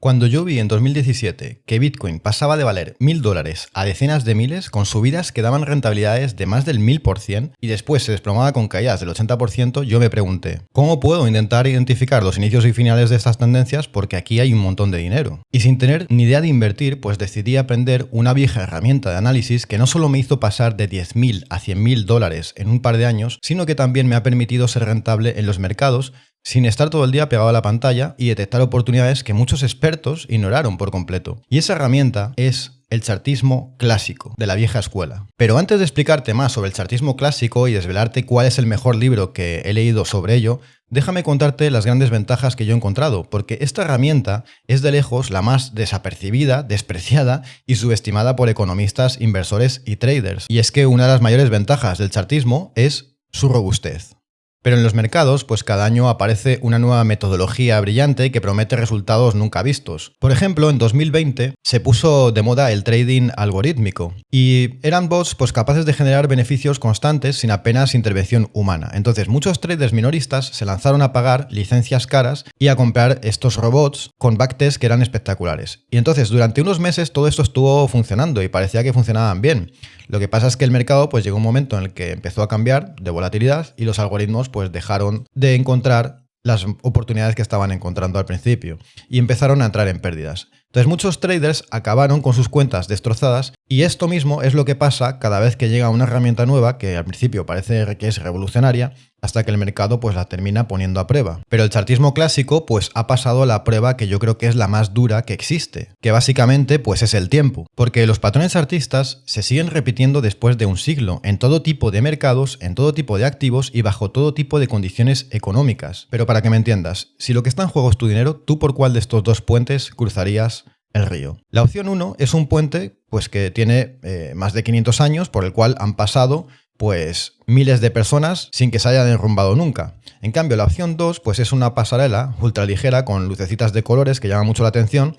Cuando yo vi en 2017 que Bitcoin pasaba de valer $1000 a decenas de miles, con subidas que daban rentabilidades de más del 1000% y después se desplomaba con caídas del 80%, yo me pregunté, ¿cómo puedo intentar identificar los inicios y finales de estas tendencias? Porque aquí hay un montón de dinero. Y sin tener ni idea de invertir, pues decidí aprender una vieja herramienta de análisis que no solo me hizo pasar de 10.000 a $100.000 en un par de años, sino que también me ha permitido ser rentable en los mercados sin estar todo el día pegado a la pantalla y detectar oportunidades que muchos expertos ignoraron por completo. Y esa herramienta es el chartismo clásico, de la vieja escuela. Pero antes de explicarte más sobre el chartismo clásico y desvelarte cuál es el mejor libro que he leído sobre ello, déjame contarte las grandes ventajas que yo he encontrado, porque esta herramienta es de lejos la más desapercibida, despreciada y subestimada por economistas, inversores y traders. Y es que una de las mayores ventajas del chartismo es su robustez. Pero en los mercados, pues cada año aparece una nueva metodología brillante que promete resultados nunca vistos. Por ejemplo, en 2020 se puso de moda el trading algorítmico y eran bots pues capaces de generar beneficios constantes sin apenas intervención humana. Entonces muchos traders minoristas se lanzaron a pagar licencias caras y a comprar estos robots con backtests que eran espectaculares. Y entonces durante unos meses todo esto estuvo funcionando y parecía que funcionaban bien. Lo que pasa es que el mercado pues llegó un momento en el que empezó a cambiar de volatilidad y los algoritmos pues dejaron de encontrar las oportunidades que estaban encontrando al principio y empezaron a entrar en pérdidas. Entonces muchos traders acabaron con sus cuentas destrozadas y esto mismo es lo que pasa cada vez que llega una herramienta nueva que al principio parece que es revolucionaria hasta que el mercado pues la termina poniendo a prueba. Pero el chartismo clásico pues ha pasado la prueba que yo creo que es la más dura que existe, que básicamente pues es el tiempo, porque los patrones chartistas se siguen repitiendo después de un siglo en todo tipo de mercados, en todo tipo de activos y bajo todo tipo de condiciones económicas. Pero para que me entiendas, si lo que está en juego es tu dinero, ¿tú por cuál de estos dos puentes cruzarías el río? La opción 1 es un puente pues que tiene más de 500 años por el cual han pasado pues miles de personas sin que se hayan derrumbado nunca. En cambio, la opción 2 pues es una pasarela ultraligera con lucecitas de colores que llaman mucho la atención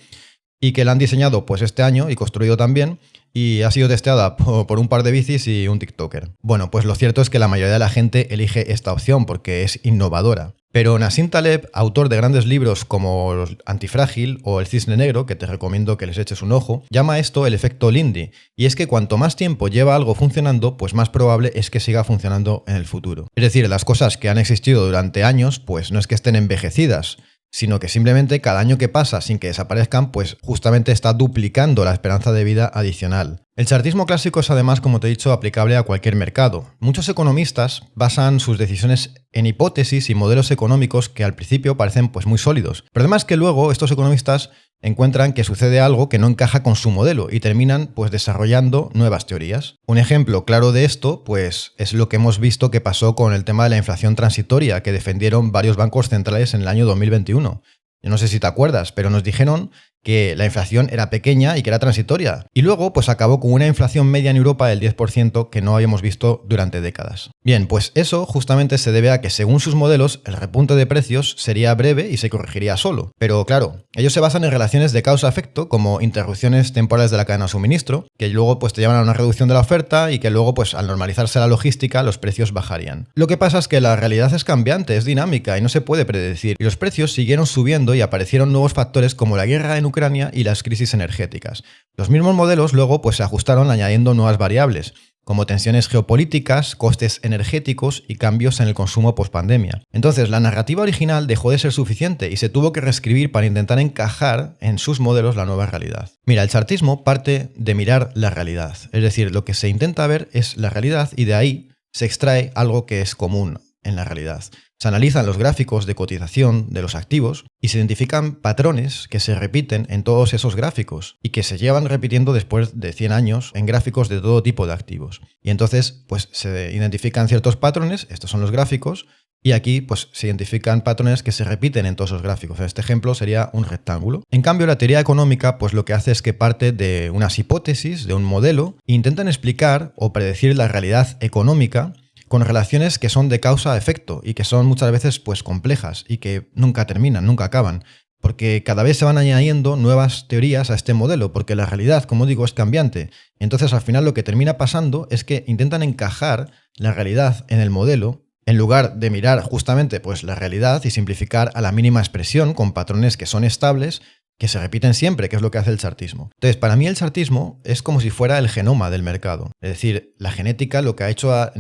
y que la han diseñado pues este año y construido también y ha sido testeada por un par de bicis y un TikToker. Bueno, pues lo cierto es que la mayoría de la gente elige esta opción porque es innovadora. Pero Nassim Taleb, autor de grandes libros como Antifrágil o El Cisne Negro, que te recomiendo que les eches un ojo, llama esto el efecto Lindy, y es que cuanto más tiempo lleva algo funcionando, pues más probable es que siga funcionando en el futuro. Es decir, las cosas que han existido durante años, pues no es que estén envejecidas, sino que simplemente cada año que pasa sin que desaparezcan, pues justamente está duplicando la esperanza de vida adicional. El chartismo clásico es además, como te he dicho, aplicable a cualquier mercado. Muchos economistas basan sus decisiones en hipótesis y modelos económicos que al principio parecen pues muy sólidos. Pero además que luego estos economistas encuentran que sucede algo que no encaja con su modelo y terminan pues desarrollando nuevas teorías. Un ejemplo claro de esto pues es lo que hemos visto que pasó con el tema de la inflación transitoria que defendieron varios bancos centrales en el año 2021. Yo no sé si te acuerdas, pero nos dijeron que la inflación era pequeña y que era transitoria. Y luego, pues acabó con una inflación media en Europa del 10% que no habíamos visto durante décadas. Bien, pues eso justamente se debe a que según sus modelos, el repunte de precios sería breve y se corregiría solo. Pero claro, ellos se basan en relaciones de causa-efecto, como interrupciones temporales de la cadena de suministro, que luego pues te llevan a una reducción de la oferta y que luego pues al normalizarse la logística, los precios bajarían. Lo que pasa es que la realidad es cambiante, es dinámica y no se puede predecir. Y los precios siguieron subiendo y aparecieron nuevos factores como la guerra en Ucrania y las crisis energéticas. Los mismos modelos luego pues se ajustaron añadiendo nuevas variables, como tensiones geopolíticas, costes energéticos y cambios en el consumo pospandemia. Entonces, la narrativa original dejó de ser suficiente y se tuvo que reescribir para intentar encajar en sus modelos la nueva realidad. Mira, el chartismo parte de mirar la realidad, es decir, lo que se intenta ver es la realidad y de ahí se extrae algo que es común en la realidad. Se analizan los gráficos de cotización de los activos y se identifican patrones que se repiten en todos esos gráficos y que se llevan repitiendo después de 100 años en gráficos de todo tipo de activos. Y entonces pues se identifican ciertos patrones, estos son los gráficos, y aquí pues se identifican patrones que se repiten en todos los gráficos. Este ejemplo sería un rectángulo. En cambio, la teoría económica pues lo que hace es que parte de unas hipótesis, de un modelo, e intentan explicar o predecir la realidad económica con relaciones que son de causa a efecto y que son muchas veces pues complejas y que nunca terminan, nunca acaban, porque cada vez se van añadiendo nuevas teorías a este modelo, porque la realidad, como digo, es cambiante. Entonces al final lo que termina pasando es que intentan encajar la realidad en el modelo en lugar de mirar justamente pues la realidad y simplificar a la mínima expresión con patrones que son estables, que se repiten siempre, que es lo que hace el chartismo. Entonces, para mí el chartismo es como si fuera el genoma del mercado. Es decir, la genética lo que ha hecho ha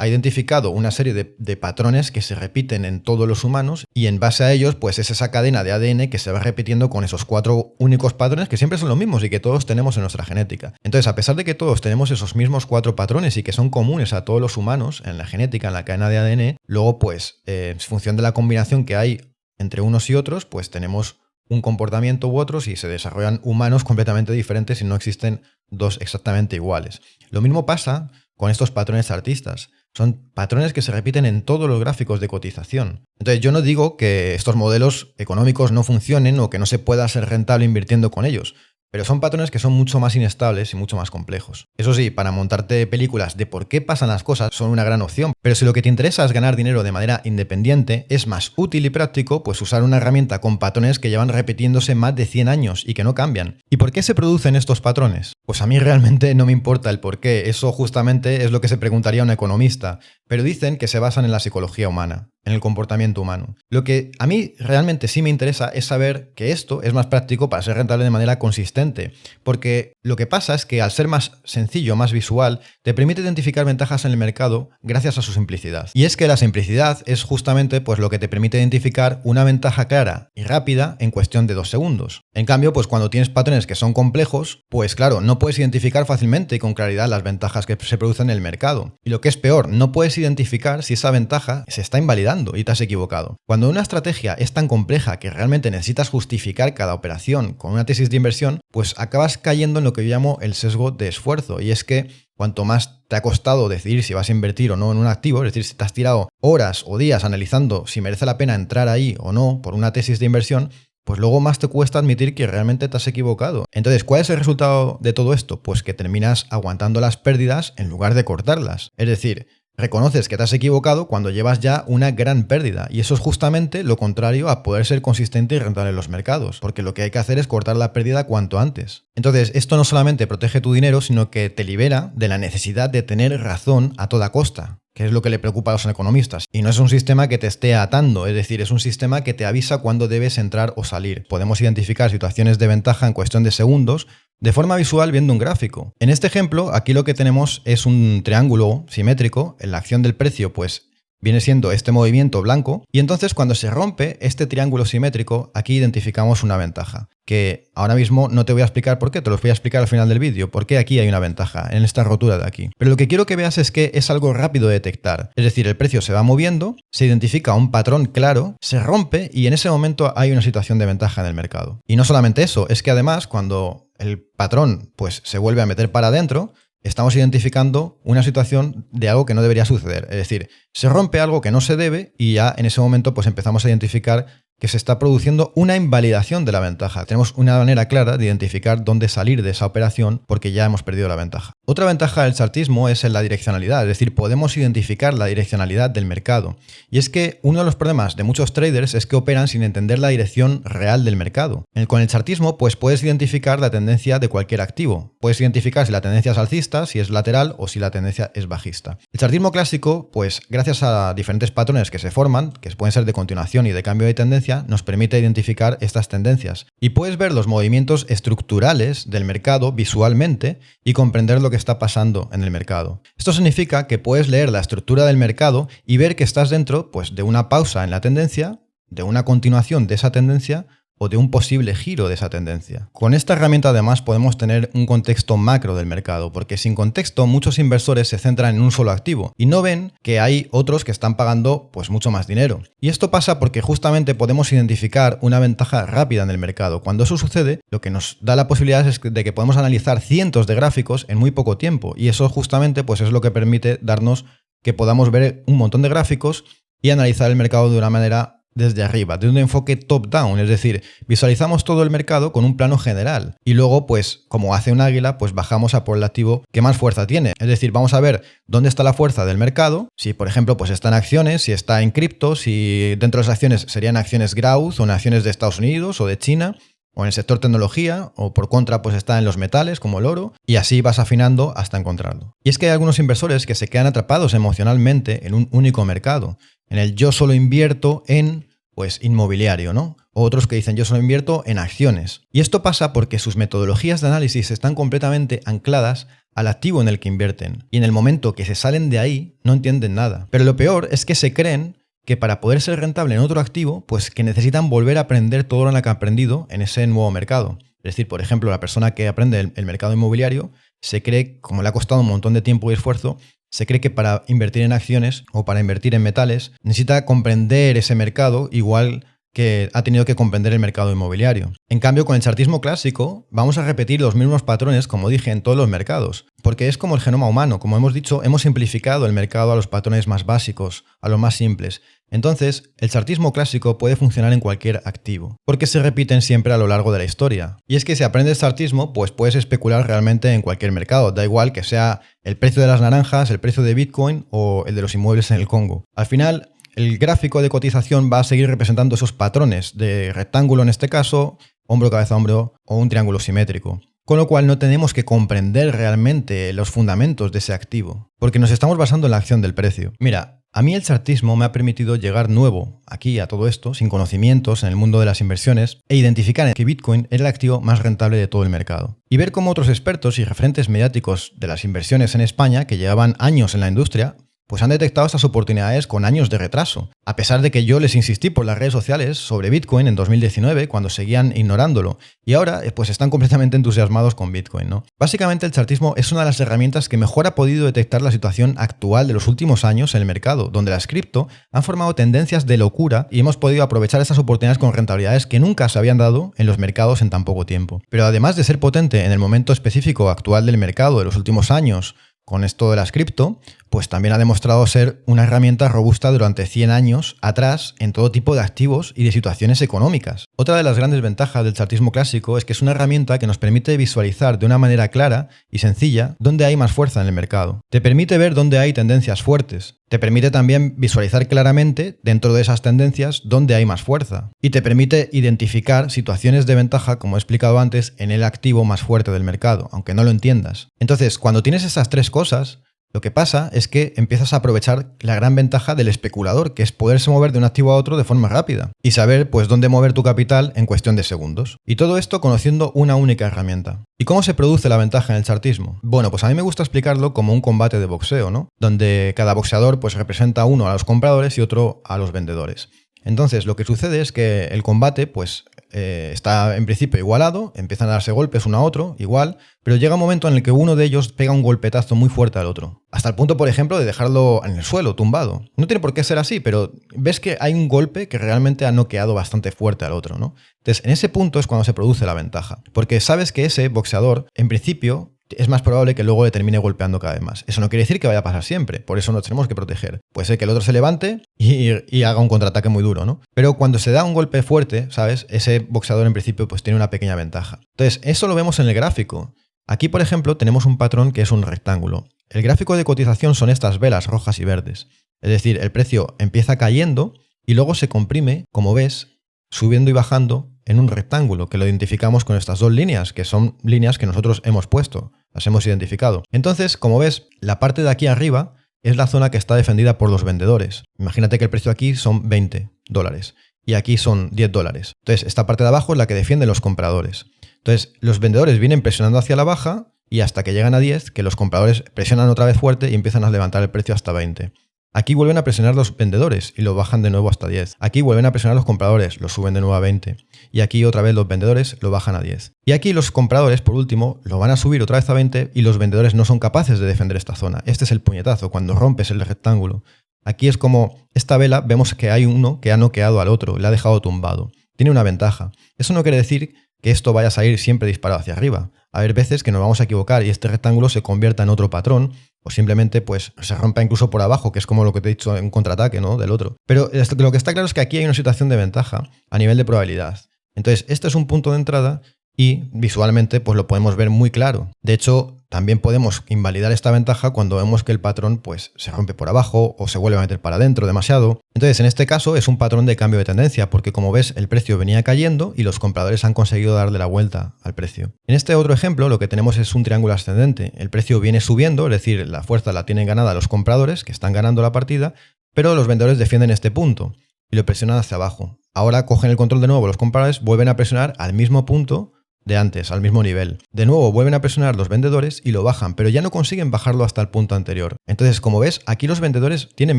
identificado una serie de patrones que se repiten en todos los humanos y en base a ellos, pues es esa cadena de ADN que se va repitiendo con esos 4 únicos patrones que siempre son los mismos y que todos tenemos en nuestra genética. Entonces, a pesar de que todos tenemos esos mismos 4 patrones y que son comunes a todos los humanos en la genética, en la cadena de ADN, luego, pues, en función de la combinación que hay entre unos y otros, pues tenemos un comportamiento u otros y se desarrollan humanos completamente diferentes y no existen dos exactamente iguales. Lo mismo pasa con estos patrones chartistas. Son patrones que se repiten en todos los gráficos de cotización. Entonces yo no digo que estos modelos económicos no funcionen o que no se pueda ser rentable invirtiendo con ellos, pero son patrones que son mucho más inestables y mucho más complejos. Eso sí, para montarte películas de por qué pasan las cosas son una gran opción, pero si lo que te interesa es ganar dinero de manera independiente, es más útil y práctico pues usar una herramienta con patrones que llevan repitiéndose más de 100 años y que no cambian. ¿Y por qué se producen estos patrones? Pues a mí realmente no me importa el por qué, eso justamente es lo que se preguntaría un economista, pero dicen que se basan en la psicología humana, en el comportamiento humano. Lo que a mí realmente sí me interesa es saber que esto es más práctico para ser rentable de manera consistente, porque lo que pasa es que al ser más sencillo, más visual, te permite identificar ventajas en el mercado gracias a su simplicidad. Y es que la simplicidad es justamente pues lo que te permite identificar una ventaja clara y rápida en cuestión de 2 segundos. En cambio, pues cuando tienes patrones que son complejos, pues claro, no puedes identificar fácilmente y con claridad las ventajas que se producen en el mercado. Y lo que es peor, no puedes identificar si esa ventaja se está invalidando y te has equivocado. Cuando una estrategia es tan compleja que realmente necesitas justificar cada operación con una tesis de inversión, pues acabas cayendo en lo que yo llamo el sesgo de esfuerzo. Y es que cuanto más te ha costado decidir si vas a invertir o no en un activo, es decir, si te has tirado horas o días analizando si merece la pena entrar ahí o no por una tesis de inversión, pues luego más te cuesta admitir que realmente te has equivocado. Entonces, ¿cuál es el resultado de todo esto? Pues que terminas aguantando las pérdidas en lugar de cortarlas. Es decir, reconoces que te has equivocado cuando llevas ya una gran pérdida, y eso es justamente lo contrario a poder ser consistente y rentable en los mercados, porque lo que hay que hacer es cortar la pérdida cuanto antes. Entonces, esto no solamente protege tu dinero, sino que te libera de la necesidad de tener razón a toda costa, que es lo que le preocupa a los economistas. Y no es un sistema que te esté atando, es decir, es un sistema que te avisa cuándo debes entrar o salir. Podemos identificar situaciones de ventaja en cuestión de segundos, de forma visual viendo un gráfico. En este ejemplo, aquí lo que tenemos es un triángulo simétrico. En la acción del precio, pues viene siendo este movimiento blanco, y entonces cuando se rompe este triángulo simétrico, aquí identificamos una ventaja, que ahora mismo no te voy a explicar por qué, te lo voy a explicar al final del vídeo, porque aquí hay una ventaja, en esta rotura de aquí. Pero lo que quiero que veas es que es algo rápido de detectar, es decir, el precio se va moviendo, se identifica un patrón claro, se rompe y en ese momento hay una situación de ventaja en el mercado. Y no solamente eso, es que además cuando el patrón pues se vuelve a meter para adentro, estamos identificando una situación de algo que no debería suceder. Es decir, se rompe algo que no se debe y ya en ese momento pues empezamos a identificar que se está produciendo una invalidación de la ventaja. Tenemos una manera clara de identificar dónde salir de esa operación porque ya hemos perdido la ventaja. Otra ventaja del chartismo es en la direccionalidad, es decir, podemos identificar la direccionalidad del mercado. Y es que uno de los problemas de muchos traders es que operan sin entender la dirección real del mercado. Con el chartismo pues puedes identificar la tendencia de cualquier activo. Puedes identificar si la tendencia es alcista, si es lateral o si la tendencia es bajista. El chartismo clásico, pues gracias a diferentes patrones que se forman, que pueden ser de continuación y de cambio de tendencia, nos permite identificar estas tendencias. Y puedes ver los movimientos estructurales del mercado visualmente y comprender lo que está pasando en el mercado. Esto significa que puedes leer la estructura del mercado y ver que estás dentro pues, de una pausa en la tendencia, de una continuación de esa tendencia o de un posible giro de esa tendencia. Con esta herramienta además podemos tener un contexto macro del mercado, porque sin contexto muchos inversores se centran en un solo activo y no ven que hay otros que están pagando pues mucho más dinero. Y esto pasa porque justamente podemos identificar una ventaja rápida en el mercado. Cuando eso sucede, lo que nos da la posibilidad es de que podemos analizar cientos de gráficos en muy poco tiempo, y eso justamente pues es lo que permite darnos que podamos ver un montón de gráficos y analizar el mercado de una manera desde arriba, de un enfoque top-down, es decir, visualizamos todo el mercado con un plano general y luego, pues, como hace un águila, pues bajamos a por el activo que más fuerza tiene. Es decir, vamos a ver dónde está la fuerza del mercado, si por ejemplo, pues está en acciones, si está en cripto, si dentro de las acciones serían acciones growth o en acciones de Estados Unidos o de China, o en el sector tecnología, o por contra pues está en los metales como el oro, y así vas afinando hasta encontrarlo. Y es que hay algunos inversores que se quedan atrapados emocionalmente en un único mercado, en el yo solo invierto en pues inmobiliario, ¿no? O otros que dicen yo solo invierto en acciones. Y esto pasa porque sus metodologías de análisis están completamente ancladas al activo en el que invierten. Y en el momento que se salen de ahí, no entienden nada. Pero lo peor es que se creen que para poder ser rentable en otro activo, pues que necesitan volver a aprender todo lo que han aprendido en ese nuevo mercado. Es decir, por ejemplo, la persona que aprende el mercado inmobiliario se cree, como le ha costado un montón de tiempo y esfuerzo, se cree que para invertir en acciones o para invertir en metales necesita comprender ese mercado igual que ha tenido que comprender el mercado inmobiliario. En cambio, con el chartismo clásico vamos a repetir los mismos patrones, como dije, en todos los mercados, porque es como el genoma humano. Como hemos dicho, hemos simplificado el mercado a los patrones más básicos, a los más simples. Entonces, el chartismo clásico puede funcionar en cualquier activo, porque se repiten siempre a lo largo de la historia. Y es que si aprendes chartismo, pues puedes especular realmente en cualquier mercado, da igual que sea el precio de las naranjas, el precio de Bitcoin o el de los inmuebles en el Congo. Al final, el gráfico de cotización va a seguir representando esos patrones de rectángulo en este caso, hombro, cabeza, hombro o un triángulo simétrico. Con lo cual no tenemos que comprender realmente los fundamentos de ese activo, porque nos estamos basando en la acción del precio. Mira, a mí el chartismo me ha permitido llegar nuevo aquí a todo esto, sin conocimientos en el mundo de las inversiones, e identificar que Bitcoin era el activo más rentable de todo el mercado. Y ver cómo otros expertos y referentes mediáticos de las inversiones en España, que llevaban años en la industria, pues han detectado estas oportunidades con años de retraso. A pesar de que yo les insistí por las redes sociales sobre Bitcoin en 2019, cuando seguían ignorándolo, y ahora pues están completamente entusiasmados con Bitcoin, ¿no? Básicamente el chartismo es una de las herramientas que mejor ha podido detectar la situación actual de los últimos años en el mercado, donde las cripto han formado tendencias de locura y hemos podido aprovechar estas oportunidades con rentabilidades que nunca se habían dado en los mercados en tan poco tiempo. Pero además de ser potente en el momento específico actual del mercado de los últimos años, con esto de las cripto, pues también ha demostrado ser una herramienta robusta durante 100 años atrás en todo tipo de activos y de situaciones económicas. Otra de las grandes ventajas del chartismo clásico es que es una herramienta que nos permite visualizar de una manera clara y sencilla dónde hay más fuerza en el mercado. Te permite ver dónde hay tendencias fuertes. Te permite también visualizar claramente dentro de esas tendencias dónde hay más fuerza. Y te permite identificar situaciones de ventaja, como he explicado antes, en el activo más fuerte del mercado, aunque no lo entiendas. Entonces, cuando tienes esas tres cosas, lo que pasa es que empiezas a aprovechar la gran ventaja del especulador, que es poderse mover de un activo a otro de forma rápida y saber pues dónde mover tu capital en cuestión de segundos. Y todo esto conociendo una única herramienta. ¿Y cómo se produce la ventaja en el chartismo? Bueno, pues a mí me gusta explicarlo como un combate de boxeo, ¿no? Donde cada boxeador pues representa uno a los compradores y otro a los vendedores. Entonces, lo que sucede es que el combate pues está en principio igualado, empiezan a darse golpes uno a otro, igual, pero llega un momento en el que uno de ellos pega un golpetazo muy fuerte al otro. Hasta el punto, por ejemplo, de dejarlo en el suelo, tumbado. No tiene por qué ser así, pero ves que hay un golpe que realmente ha noqueado bastante fuerte al otro, ¿no? Entonces, en ese punto es cuando se produce la ventaja. Porque sabes que ese boxeador, en principio, es más probable que luego le termine golpeando cada vez más. Eso no quiere decir que vaya a pasar siempre, por eso nos tenemos que proteger. Puede ser que el otro se levante y haga un contraataque muy duro, ¿no? Pero cuando se da un golpe fuerte, ¿sabes? Ese boxeador en principio pues tiene una pequeña ventaja. Entonces, eso lo vemos en el gráfico. Aquí, por ejemplo, tenemos un patrón que es un rectángulo. El gráfico de cotización son estas velas rojas y verdes. Es decir, el precio empieza cayendo y luego se comprime, como ves, subiendo y bajando en un rectángulo, que lo identificamos con estas dos líneas, que son líneas que nosotros hemos puesto, las hemos identificado. Entonces, como ves, la parte de aquí arriba es la zona que está defendida por los vendedores. Imagínate que el precio aquí son $20 y aquí son $10. Entonces, esta parte de abajo es la que defienden los compradores. Entonces, los vendedores vienen presionando hacia la baja y hasta que llegan a 10, que los compradores presionan otra vez fuerte y empiezan a levantar el precio hasta 20. Aquí vuelven a presionar los vendedores y lo bajan de nuevo hasta 10. Aquí vuelven a presionar los compradores, lo suben de nuevo a 20. Y aquí otra vez los vendedores lo bajan a 10. Y aquí los compradores, por último, lo van a subir otra vez a 20 y los vendedores no son capaces de defender esta zona. Este es el puñetazo, cuando rompes el rectángulo. Aquí es como esta vela, vemos que hay uno que ha noqueado al otro, le ha dejado tumbado. Tiene una ventaja. Eso no quiere decir que esto vaya a salir siempre disparado hacia arriba. A haber veces que nos vamos a equivocar y este rectángulo se convierta en otro patrón o simplemente pues se rompa incluso por abajo, que es como lo que te he dicho en contraataque, ¿no? Del otro. Pero lo que está claro es que aquí hay una situación de ventaja a nivel de probabilidad. Entonces, este es un punto de entrada y visualmente pues lo podemos ver muy claro. De hecho, también podemos invalidar esta ventaja cuando vemos que el patrón pues se rompe por abajo o se vuelve a meter para adentro demasiado. Entonces, en este caso es un patrón de cambio de tendencia porque, como ves, el precio venía cayendo y los compradores han conseguido darle la vuelta al precio. En este otro ejemplo lo que tenemos es un triángulo ascendente. El precio viene subiendo, es decir, la fuerza la tienen ganada los compradores, que están ganando la partida, pero los vendedores defienden este punto. y lo presionan hacia abajo. Ahora cogen el control de nuevo los compradores, vuelven a presionar al mismo punto de antes, al mismo nivel. De nuevo vuelven a presionar los vendedores y lo bajan, pero ya no consiguen bajarlo hasta el punto anterior. Entonces, como ves, aquí los vendedores tienen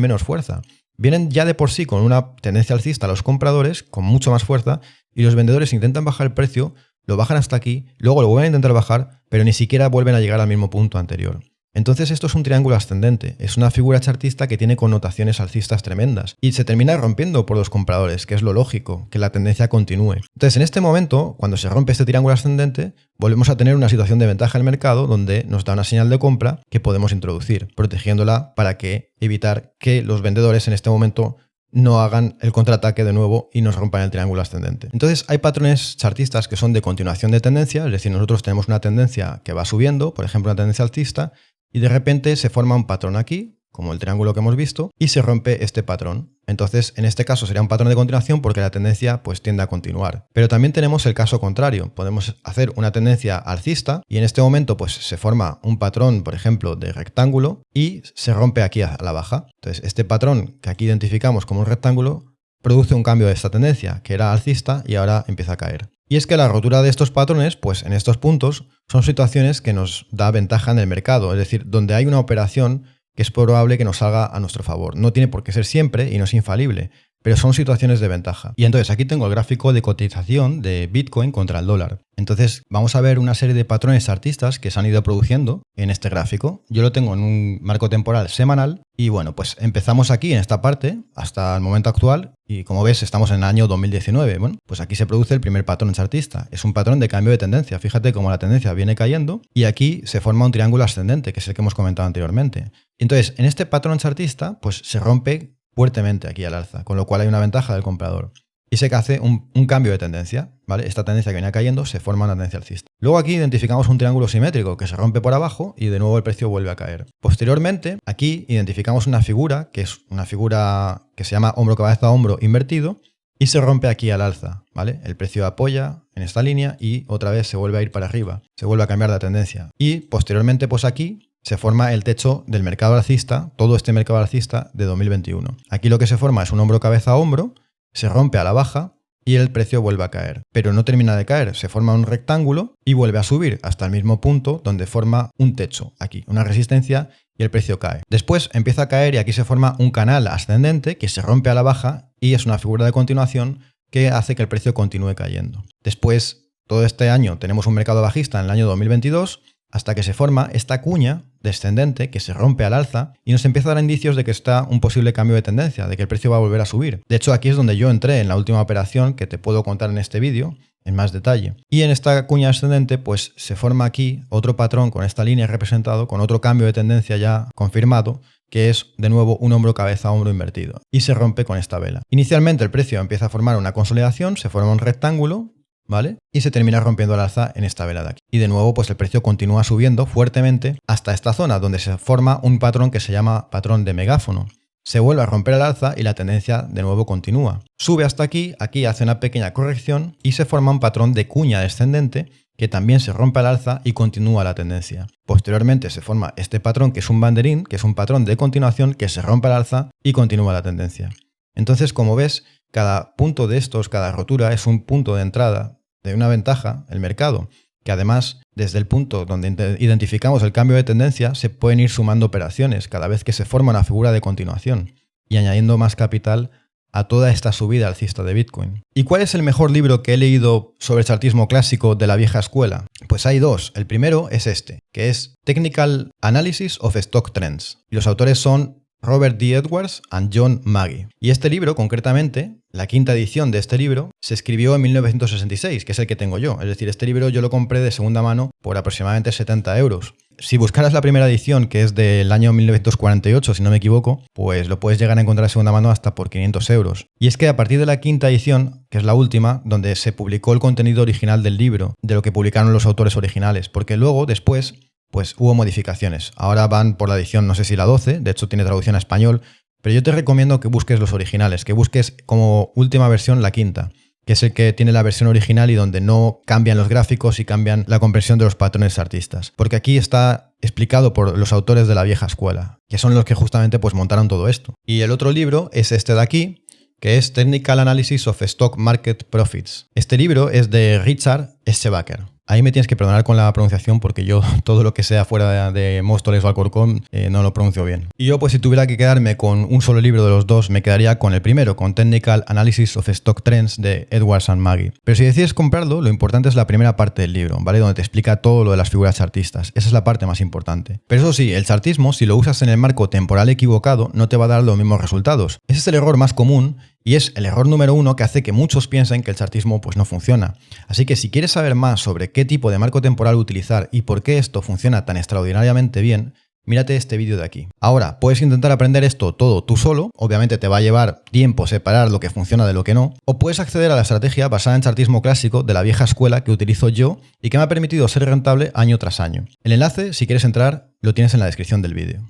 menos fuerza. Vienen ya de por sí con una tendencia alcista los compradores, con mucho más fuerza, y los vendedores intentan bajar el precio, lo bajan hasta aquí, luego lo vuelven a intentar bajar, pero ni siquiera vuelven a llegar al mismo punto anterior. Entonces esto es un triángulo ascendente, es una figura chartista que tiene connotaciones alcistas tremendas y se termina rompiendo por los compradores, que es lo lógico, que la tendencia continúe. Entonces en este momento, cuando se rompe este triángulo ascendente, volvemos a tener una situación de ventaja en el mercado donde nos da una señal de compra que podemos introducir, protegiéndola para evitar que los vendedores en este momento no hagan el contraataque de nuevo y nos rompan el triángulo ascendente. Entonces hay patrones chartistas que son de continuación de tendencia, es decir, nosotros tenemos una tendencia que va subiendo, por ejemplo una tendencia alcista, y de repente se forma un patrón aquí, como el triángulo que hemos visto, y se rompe este patrón. Entonces, en este caso sería un patrón de continuación porque la tendencia pues tiende a continuar. Pero también tenemos el caso contrario. Podemos hacer una tendencia alcista y en este momento pues se forma un patrón, por ejemplo, de rectángulo y se rompe aquí a la baja. Entonces, este patrón que aquí identificamos como un rectángulo produce un cambio de esta tendencia, que era alcista y ahora empieza a caer. Y es que la rotura de estos patrones, pues en estos puntos, son situaciones que nos da ventaja en el mercado, es decir, donde hay una operación que es probable que nos salga a nuestro favor. No tiene por qué ser siempre y no es infalible, pero son situaciones de ventaja. Y entonces aquí tengo el gráfico de cotización de Bitcoin contra el dólar. Entonces vamos a ver una serie de patrones chartistas que se han ido produciendo en este gráfico. Yo lo tengo en un marco temporal semanal y bueno, pues empezamos aquí en esta parte hasta el momento actual y como ves estamos en el año 2019. Bueno, pues aquí se produce el primer patrón chartista. Es un patrón de cambio de tendencia. Fíjate cómo la tendencia viene cayendo y aquí se forma un triángulo ascendente, que es el que hemos comentado anteriormente. Entonces, en este patrón chartista, pues se rompe fuertemente aquí al alza, con lo cual hay una ventaja del comprador. Y se hace un cambio de tendencia, ¿vale? Esta tendencia que venía cayendo se forma una tendencia alcista. Luego aquí identificamos un triángulo simétrico que se rompe por abajo y de nuevo el precio vuelve a caer. Posteriormente, aquí identificamos una figura que es una figura que se llama hombro, cabeza, hombro invertido y se rompe aquí al alza, ¿vale? El precio apoya en esta línea y otra vez se vuelve a ir para arriba, se vuelve a cambiar la tendencia. Y posteriormente, pues aquí se forma el techo del mercado alcista, todo este mercado alcista de 2021. Aquí lo que se forma es un hombro, cabeza, hombro, se rompe a la baja y el precio vuelve a caer. Pero no termina de caer, se forma un rectángulo y vuelve a subir hasta el mismo punto donde forma un techo, aquí, una resistencia y el precio cae. Después empieza a caer y aquí se forma un canal ascendente que se rompe a la baja y es una figura de continuación que hace que el precio continúe cayendo. Después, todo este año tenemos un mercado bajista en el año 2022 hasta que se forma esta cuña descendente que se rompe al alza y nos empieza a dar indicios de que está un posible cambio de tendencia, de que el precio va a volver a subir. De hecho, aquí es donde yo entré en la última operación que te puedo contar en este vídeo en más detalle. Y en esta cuña ascendente, pues se forma aquí otro patrón con esta línea representado, con otro cambio de tendencia ya confirmado, que es de nuevo un hombro, cabeza, hombro invertido. Y se rompe con esta vela. Inicialmente el precio empieza a formar una consolidación, se forma un rectángulo, ¿vale? Y se termina rompiendo al alza en esta vela de aquí. Y de nuevo, pues el precio continúa subiendo fuertemente hasta esta zona, donde se forma un patrón que se llama patrón de megáfono. Se vuelve a romper al alza y la tendencia de nuevo continúa. Sube hasta aquí, aquí hace una pequeña corrección y se forma un patrón de cuña descendente que también se rompe al alza y continúa la tendencia. Posteriormente se forma este patrón que es un banderín, que es un patrón de continuación que se rompe al alza y continúa la tendencia. Entonces, como ves, cada punto de estos, cada rotura es un punto de entrada de una ventaja, el mercado, que además desde el punto donde identificamos el cambio de tendencia se pueden ir sumando operaciones cada vez que se forma una figura de continuación y añadiendo más capital a toda esta subida alcista de Bitcoin. ¿Y cuál es el mejor libro que he leído sobre chartismo clásico de la vieja escuela? Pues hay dos. El primero es este, que es Technical Analysis of Stock Trends. Y los autores son Robert D. Edwards y John Magee. Y este libro, concretamente, la quinta edición de este libro, se escribió en 1966, que es el que tengo yo. Es decir, este libro yo lo compré de segunda mano por aproximadamente 70 euros. Si buscaras la primera edición, que es del año 1948, si no me equivoco, pues lo puedes llegar a encontrar de segunda mano hasta por 500 euros. Y es que a partir de la quinta edición, que es la última, donde se publicó el contenido original del libro, de lo que publicaron los autores originales, porque luego, después, pues hubo modificaciones. Ahora van por la edición, no sé si la 12, de hecho tiene traducción a español, pero yo te recomiendo que busques los originales, que busques como última versión la quinta, que es el que tiene la versión original y donde no cambian los gráficos y cambian la comprensión de los patrones artistas. Porque aquí está explicado por los autores de la vieja escuela, que son los que justamente pues montaron todo esto. Y el otro libro es este de aquí, que es Technical Analysis of Stock Market Profits. Este libro es de Richard Schebacker. Ahí me tienes que perdonar con la pronunciación porque yo todo lo que sea fuera de Móstoles o Alcorcón no lo pronuncio bien. Y yo pues si tuviera que quedarme con un solo libro de los dos me quedaría con el primero, con Technical Analysis of Stock Trends de Edwards and Magee. Pero si decides comprarlo, lo importante es la primera parte del libro, ¿vale? Donde te explica todo lo de las figuras chartistas. Esa es la parte más importante. Pero eso sí, el chartismo, si lo usas en el marco temporal equivocado, no te va a dar los mismos resultados. Ese es el error más común y es el error número uno que hace que muchos piensen que el chartismo pues no funciona. Así que si quieres saber más sobre qué tipo de marco temporal utilizar y por qué esto funciona tan extraordinariamente bien, mírate este vídeo de aquí. Ahora, puedes intentar aprender esto todo tú solo, obviamente te va a llevar tiempo separar lo que funciona de lo que no, o puedes acceder a la estrategia basada en chartismo clásico de la vieja escuela que utilizo yo y que me ha permitido ser rentable año tras año. El enlace, si quieres entrar, lo tienes en la descripción del vídeo.